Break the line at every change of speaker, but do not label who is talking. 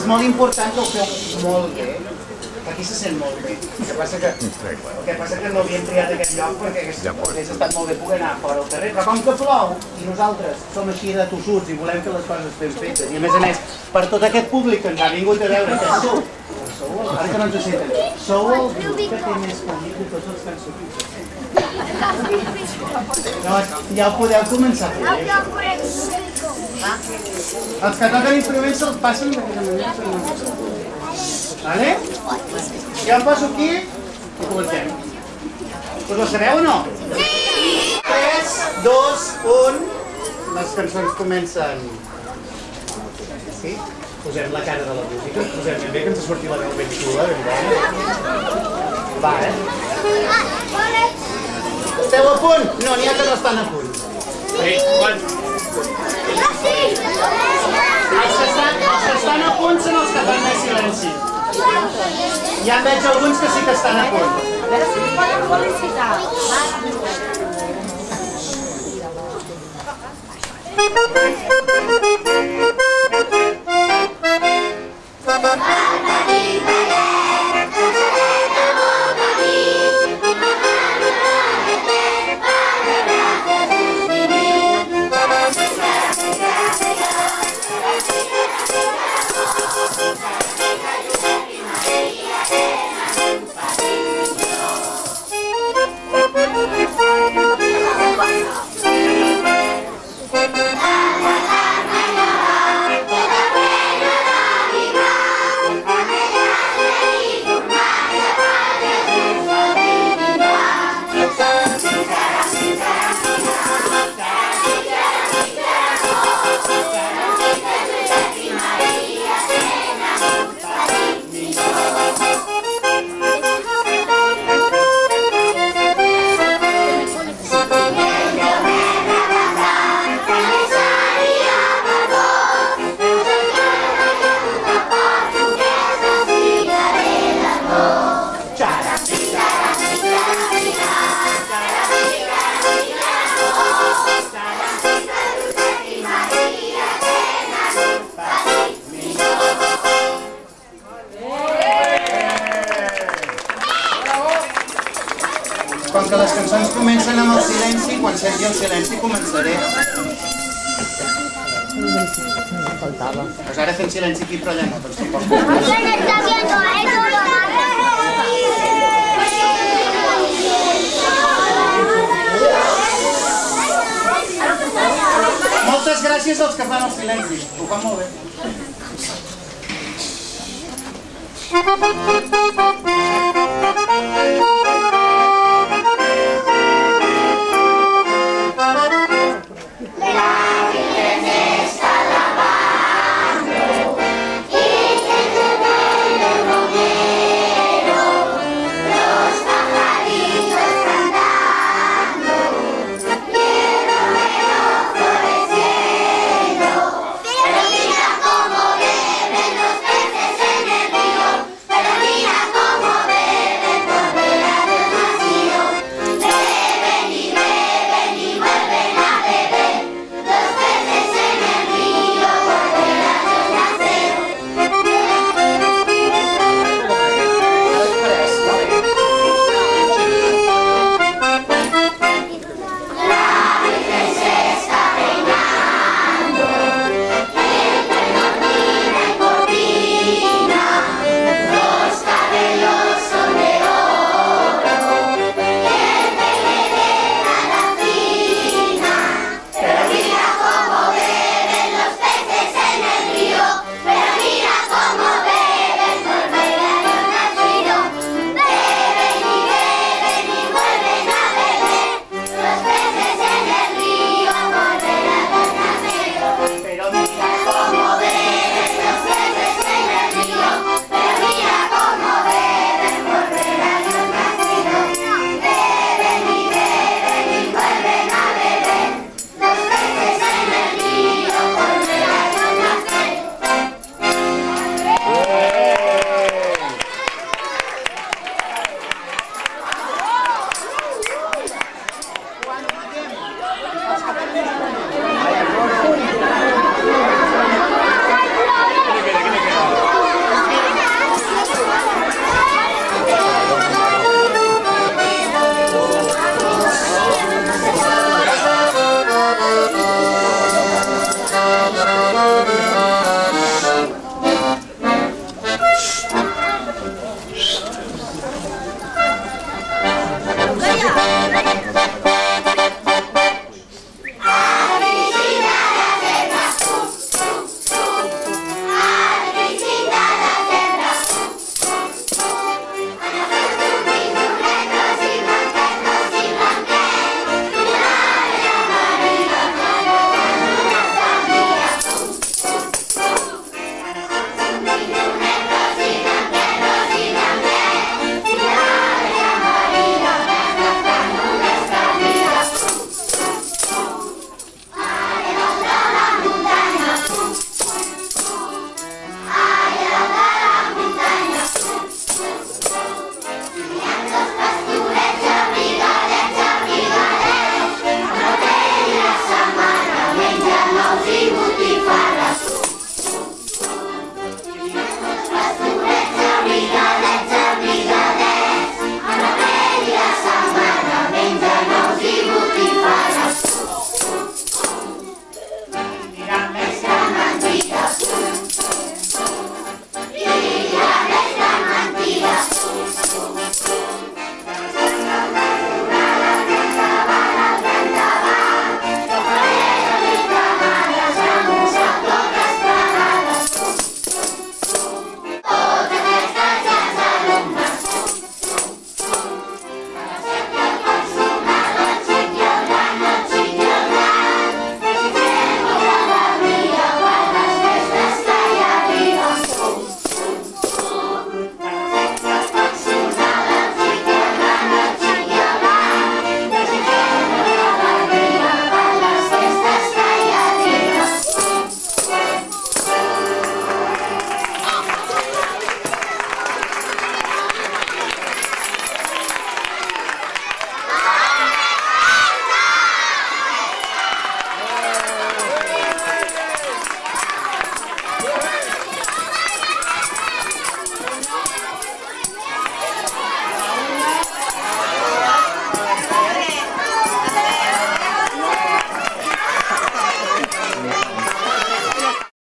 molt important que ho feu molt bé. Aquí se sent molt bé. El que passa que no havíem triat aquest lloc perquè hagués estat molt bé poder anar fora al carrer. Però com que plou i nosaltres som així de tossuts i volem fer les coses ben fetes, i a més, per tot aquest públic que ens ha vingut a veure, que sou, ara que no ens ho senten, sou el grup que té més públic de tots els que han sortit. Ja ho podeu començar a fer. Els que toquen instruments se'ls passen d'aquesta manera. Vale? Jo em poso aquí i comencem. Us la sabeu o no? Sí! 3, 2, 1... Les cançons comencen... Sí? Posem la cara de la música, posem ben bé que ens surti la veu ben xula, ben bona. Va, Esteu a punt? No, n'hi ha que no estan a punt. Els que estan a punt són els que fan més silenci. Ja en veig alguns que sí que estan a punt.
A veure si ens poden felicitar.
Com que les cançons comencen amb el silenci, quan senti el silenci començaré. Pues ara fem silenci aquí, però allà no, doncs tampoc. Moltes gràcies als que fan el silenci, ho fan molt bé.